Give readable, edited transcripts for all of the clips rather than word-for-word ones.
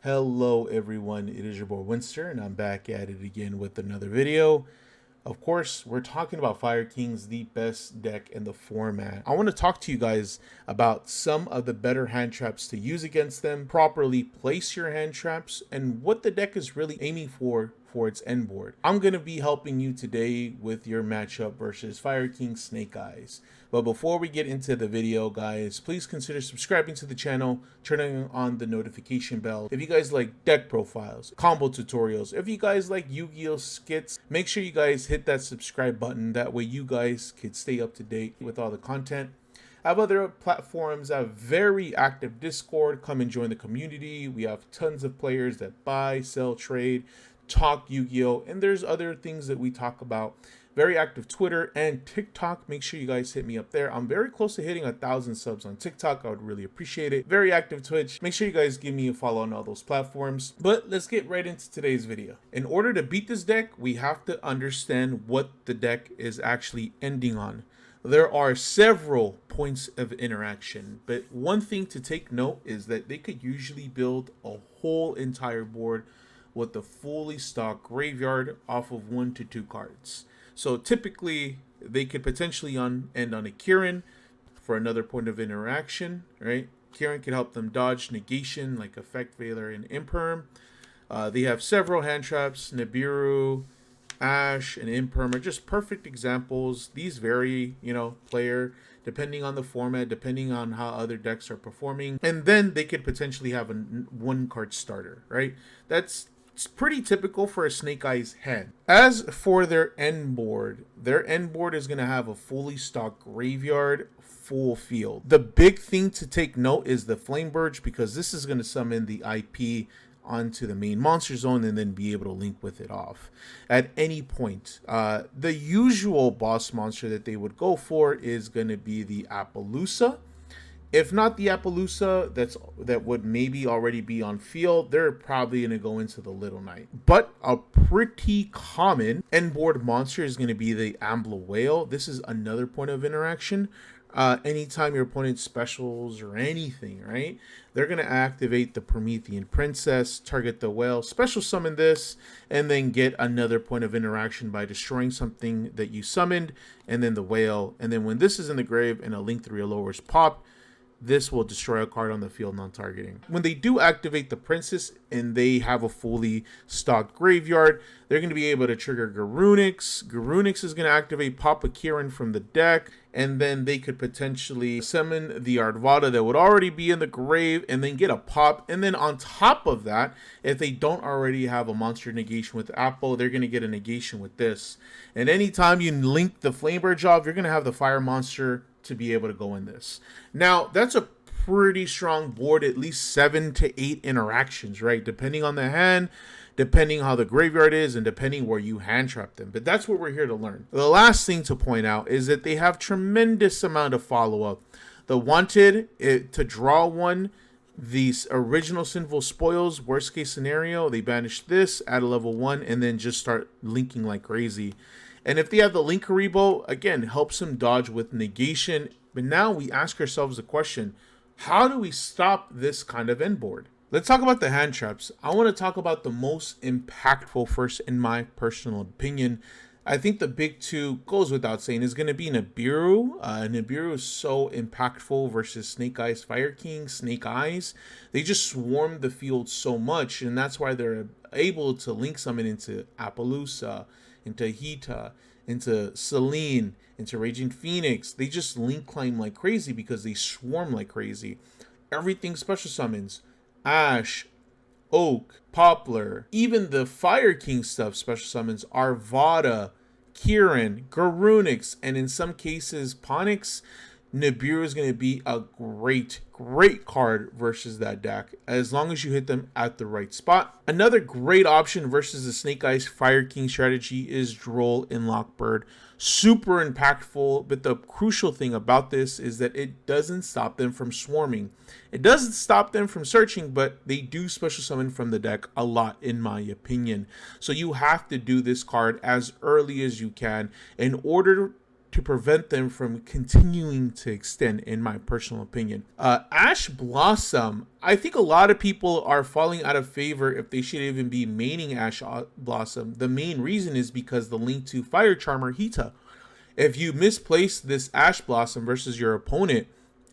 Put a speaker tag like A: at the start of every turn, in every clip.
A: Hello everyone, it is your boy Winster and I'm back at it again with another video. Of course, we're talking about Fire Kings, the best deck in the format. I want to talk to you guys about some of the better hand traps to use against them, properly place your hand traps, and what the deck is really aiming for its end board. I'm going to be helping you today with your matchup versus Fire King Snake Eyes. But before we get into the video, guys, please consider subscribing to the channel, turning on the notification bell. If you guys like deck profiles, combo tutorials, if you guys like Yu-Gi-Oh skits, make sure you guys hit that subscribe button. That way you guys can stay up to date with all the content. I have other platforms. I have very active Discord. Come and join the community. We have tons of players that buy, sell, trade, talk Yu-Gi-Oh, and there's other things that we talk about. Very active Twitter and TikTok. Make sure you guys hit me up there. I'm very close to hitting 1,000 subs on TikTok. I would really appreciate it. Very active Twitch. Make sure you guys give me a follow on all those platforms. But let's get right into today's video. In order to beat this deck, we have to understand what the deck is actually ending on. There are several points of interaction, but one thing to take note is that they could usually build a whole entire board with a fully stocked graveyard off of 1 to 2 cards. So typically they could potentially end on a Kirin for another point of interaction, right? Kirin could help them dodge negation like Effect Veiler and Imperm. They have several hand traps. Nibiru, Ash, and Imperm are just perfect examples. These vary, player, depending on the format, depending on how other decks are performing. And then they could potentially have a 1-card starter, right? It's pretty typical for a Snake Eyes hand. As for their end board is going to have a fully stocked graveyard, full field. The big thing to take note is the Flamberge, because this is going to summon the IP onto the main monster zone and then be able to link with it off at any point. The usual boss monster that they would go for is going to be the Appaloosa. If not the Appaloosa, that would maybe already be on field, they're probably going to go into the Little Knight. But a pretty common end board monster is going to be the Ambler Whale. This is another point of interaction. Anytime your opponent specials or anything, right, they're going to activate the Promethean Princess, target the whale, special summon this, and then get another point of interaction by destroying something that you summoned, and then the whale. And then when this is in the grave and a Link 3 or lower is popped, this will destroy a card on the field non-targeting. When they do activate the Princess and they have a fully stocked graveyard, they're going to be able to trigger Garunix. Garunix is going to activate Papa Kirin from the deck, and then they could potentially summon the Arvada that would already be in the grave and then get a pop. And then on top of that, if they don't already have a monster negation with Apple, they're going to get a negation with this. And anytime you link the Flamberge off, you're going to have the fire monster to be able to go in this. Now, that's a pretty strong board, at least 7 to 8 interactions, right? Depending on the hand, depending how the graveyard is, and depending where you hand trap them. But that's what we're here to learn. The last thing to point out is that they have tremendous amount of follow-up. The wanted to draw one, these original Sinful Spoils, worst case scenario, they banish this, add a level 1, and then just start linking like crazy. And if they have the Linkuriboh, again, helps them dodge with negation. But now we ask ourselves the question, how do we stop this kind of end board? Let's talk about the hand traps. I want to talk about the most impactful first, in my personal opinion. I think the big two, goes without saying, is going to be Nibiru. Nibiru is so impactful versus Snake Eyes Fire King, Snake Eyes. They just swarm the field so much, and that's why they're able to link summon into Appaloosa, into Hita, into Selene, into Raging Phoenix. They just link climb like crazy because they swarm like crazy. Everything special summons. Ash, Oak, Poplar, even the Fire King stuff special summons. Arvada, Kirin, Garunix, and in some cases Ponix. Nibiru is going to be a great card versus that deck, as long as you hit them at the right spot. Another great option versus the Snake Eyes Fire King strategy is Droll and Lockbird. Super impactful, but the crucial thing about this is that it doesn't stop them from swarming. It doesn't stop them from searching, but they do special summon from the deck a lot, in my opinion. So you have to do this card as early as you can in order to prevent them from continuing to extend, in my personal opinion. Ash Blossom, I think a lot of people are falling out of favor if they should even be maining Ash Blossom. The main reason is because the link to Fire Charmer Hita. If you misplace this Ash Blossom versus your opponent,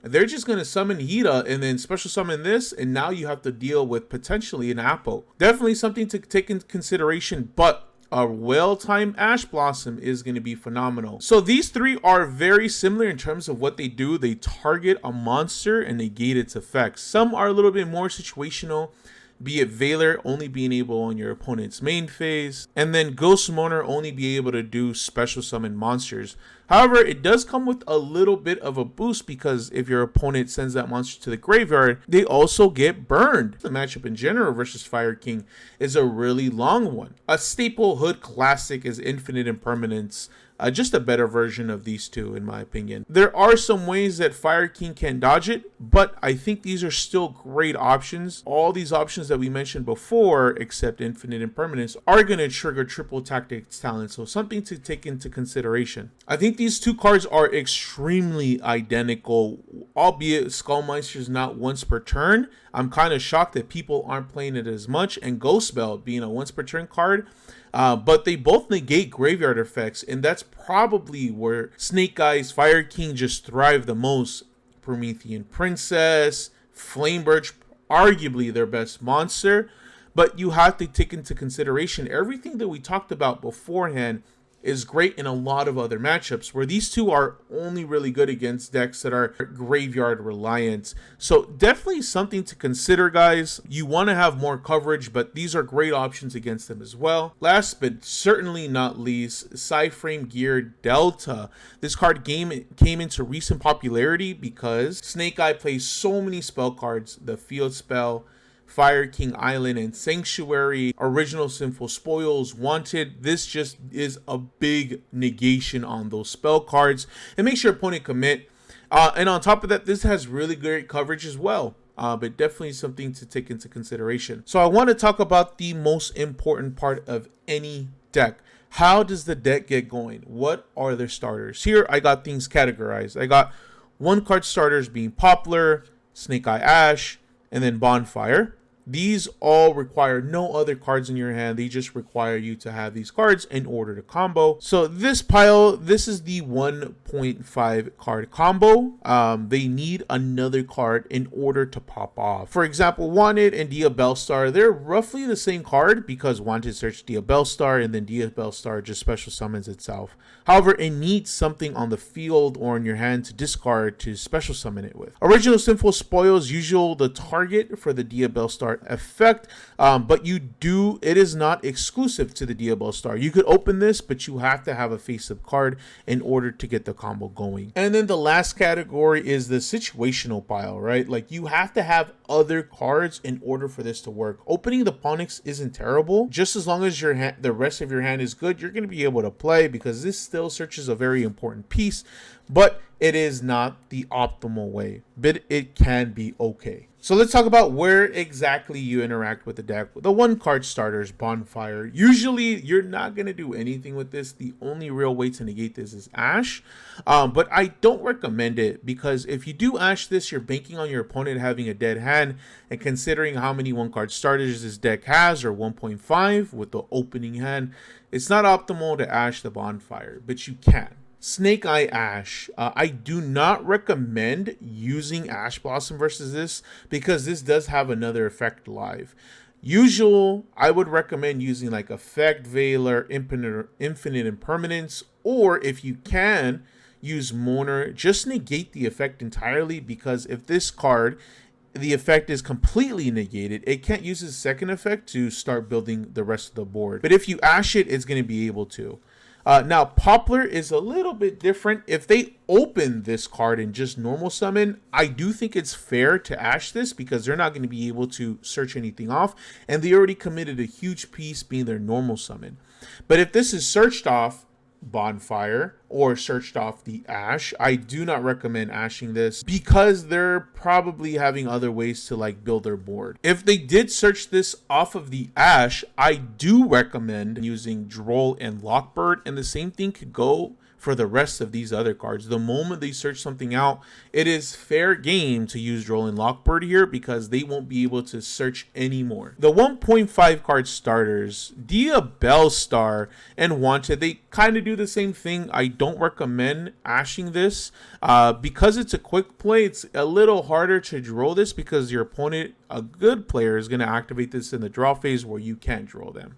A: they're just going to summon Hita and then special summon this, and now you have to deal with potentially an Apple. Definitely something to take into consideration, but a well-timed Ash Blossom is going to be phenomenal. So these three are very similar in terms of what they do. They target a monster and negate its effects. Some are a little bit more situational, be it Veiler only being able on your opponent's main phase, and then Ghost Mourner only be able to do special summon monsters. However, it does come with a little bit of a boost because if your opponent sends that monster to the graveyard, they also get burned. The matchup in general versus Fire King is a really long one. A staple Hood classic is Infinite Impermanence. Just a better version of these two, in my opinion. There are some ways that Fire King can dodge it, but I think these are still great options. All these options that we mentioned before, except Infinite Impermanence, are going to trigger triple tactics talent, so something to take into consideration. I think these two cards are extremely identical, albeit Skullmeister is not once per turn. I'm kind of shocked that people aren't playing it as much, and Ghost Belt being a once per turn card. But they both negate graveyard effects, and that's probably where Snake Eyes Fire King just thrive the most. Promethean Princess, Flamebirch, arguably their best monster, but you have to take into consideration everything that we talked about beforehand is great in a lot of other matchups, where these two are only really good against decks that are graveyard reliant. So definitely something to consider, guys. You want to have more coverage, but these are great options against them as well. Last but certainly not least, Psyframe Gear Delta. This card came into recent popularity because Snake Eye plays so many spell cards. The Field Spell, Fire King Island, and Sanctuary, Original Sinful Spoils, Wanted. This just is a big negation on those spell cards. It makes your opponent commit. And on top of that, this has really great coverage as well. But definitely something to take into consideration. So I want to talk about the most important part of any deck. How does the deck get going? What are their starters? Here I got things categorized. I got one card starters being Poplar, Snake Eye Ash, and then Bonfire. These all require no other cards in your hand. They just require you to have these cards in order to combo. So this pile, this is the 1.5 card combo. They need another card in order to pop off. For example, Wanted and Dia Bellstar, they're roughly the same card because Wanted search Dia Bellstar and then Dia Bellstar just special summons itself. However, it needs something on the field or in your hand to discard to special summon it with. Original Sinful Spoils, usual the target for the Dia Bellstar effect, but it is not exclusive to the Dia Bellstar. You could open this, but you have to have a face-up card in order to get the combo going. And then the last category is the situational pile, right? Like you have to have other cards in order for this to work. Opening the Ponyx isn't terrible. Just as long as the rest of your hand is good, you're going to be able to play because this still searches a very important piece, but it is not the optimal way, but it can be okay. So let's talk about where exactly you interact with the deck. The one card starters, Bonfire. Usually you're not going to do anything with this. The only real way to negate this is Ash. But I don't recommend it because if you do Ash this, you're banking on your opponent having a dead hand. And considering how many one card starters this deck has, or 1.5 with the opening hand, it's not optimal to Ash the Bonfire, but you can. Snake Eye Ash. I do not recommend using Ash Blossom versus this because this does have another effect live. Usual, I would recommend using like Effect Veiler, Infinite Impermanence, or if you can, use Mourner. Just negate the effect entirely because if this card, the effect is completely negated, it can't use its second effect to start building the rest of the board. But if you Ash it, it's going to be able to. Now, Poplar is a little bit different. If they open this card and just normal summon, I do think it's fair to Ash this because they're not going to be able to search anything off, and they already committed a huge piece being their normal summon. But if this is searched off Bonfire or searched off the Ash, I do not recommend ashing this because they're probably having other ways to like build their board. If they did search this off of the Ash, I do recommend using Droll and Lockbird, and the same thing could go for the rest of these other cards. The moment they search something out, it is fair game to use Droll Lockbird here because they won't be able to search anymore. The 1.5 card starters, Diabellstar and Wanted, they kind of do the same thing. I don't recommend ashing this because it's a quick play. It's a little harder to draw this because your opponent, a good player, is going to activate this in the draw phase where you can't draw them.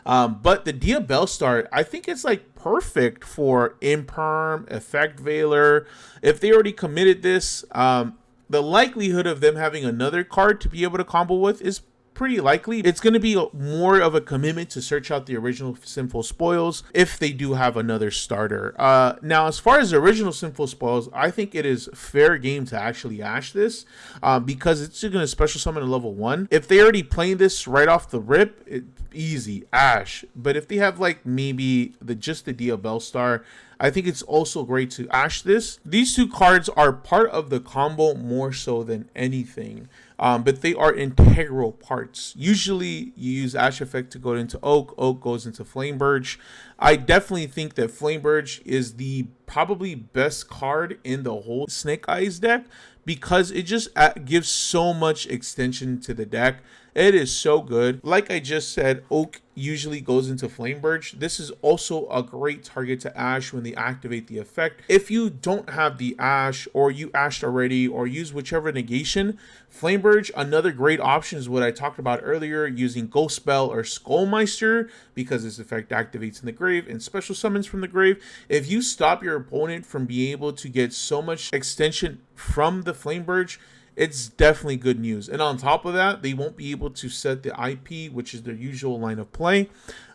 A: But the Diabellstar, I think it's like perfect for Imperm, Effect Veiler. If they already committed this, the likelihood of them having another card to be able to combo with is pretty likely. It's going to be more of a commitment to search out the original Sinful Spoils if they do have another starter. Now, as far as the original Sinful Spoils, I think it is fair game to actually ash this because it's going to special summon at level 1. If they already playing this right off the rip, easy ash. But if they have like maybe just the Diabellstar, I think it's also great to ash this. These two cards are part of the combo more so than anything. But they are integral parts. Usually you use Ash Effect to go into Oak. Oak goes into Flamberge. I definitely think that Flamberge is the probably best card in the whole Snake Eyes deck because it just gives so much extension to the deck. It is so good. Like I just said, Oak usually goes into Flamberge. This is also a great target to ash when they activate the effect. If you don't have the ash, or you ashed already, or use whichever negation, Flamberge, another great option is what I talked about earlier, using Ghost Spell or Skullmeister, because this effect activates in the grave and special summons from the grave. If you stop your opponent from being able to get so much extension from the Flamberge, it's definitely good news. And on top of that, they won't be able to set the IP, which is their usual line of play.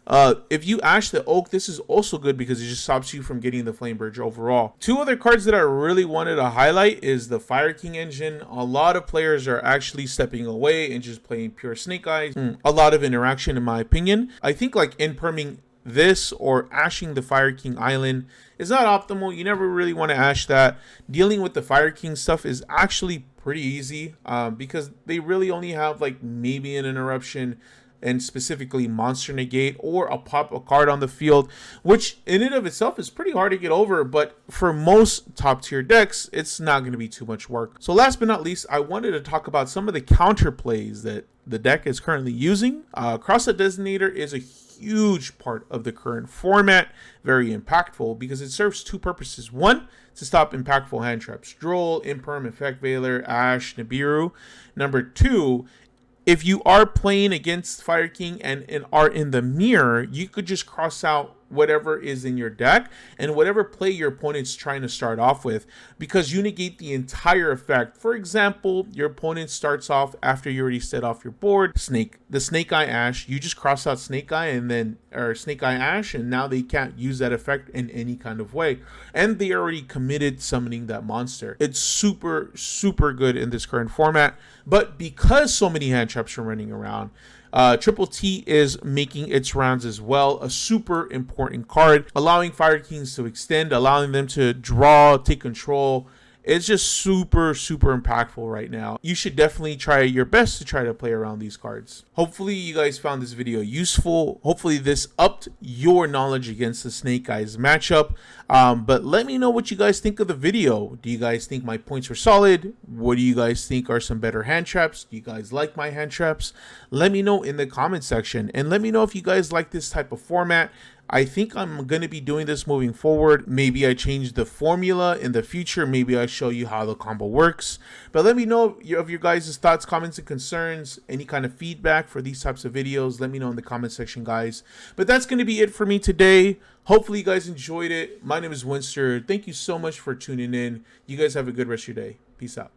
A: If you ash the Oak, this is also good because it just stops you from getting the Flamberge overall. Two other cards that I really wanted to highlight is the Fire King engine. A lot of players are actually stepping away and just playing pure Snake Eyes. A lot of interaction in my opinion. I think like imperming this or ashing the Fire King Island is not optimal. You never really want to ash that. Dealing with the Fire King stuff is actually pretty easy because they really only have like maybe an interruption and specifically monster negate or a card on the field, which in and of itself is pretty hard to get over, but for most top tier decks it's not going to be too much work. So last but not least, I wanted to talk about some of the counter plays that the deck is currently using. Cross-Set Designator is a huge part of the current format, very impactful because it serves two purposes. One, to stop impactful hand traps, Droll, Imperm, Effect Veiler, Ash, Nibiru. Number two, if you are playing against Fire King and are in the mirror, you could just cross out whatever is in your deck and whatever play your opponent's trying to start off with, because you negate the entire effect. For example, your opponent starts off after you already set off your board, the Snake Eye Ash, you just cross out Snake Eye and then Snake Eye Ash, and now they can't use that effect in any kind of way, and they already committed summoning that monster. It's super good in this current format, but because so many hand traps are running around, Triple T is making its rounds as well. A super important card, allowing Fire Kings to extend, allowing them to draw, take control. It's just super impactful right now. You should definitely try your best to try to play around these cards. Hopefully you guys found this video useful. Hopefully this upped your knowledge against the Snake Eyes matchup. But let me know what you guys think of the video. Do you guys think my points were solid? What do you guys think are some better hand traps? Do you guys like my hand traps? Let me know in the comment section, and let me know if you guys like this type of format. I think I'm going to be doing this moving forward. Maybe I change the formula in the future. Maybe I show you how the combo works. But let me know of your guys' thoughts, comments, and concerns. Any kind of feedback for these types of videos, let me know in the comment section, guys. But that's going to be it for me today. Hopefully you guys enjoyed it. My name is Winster. Thank you so much for tuning in. You guys have a good rest of your day. Peace out.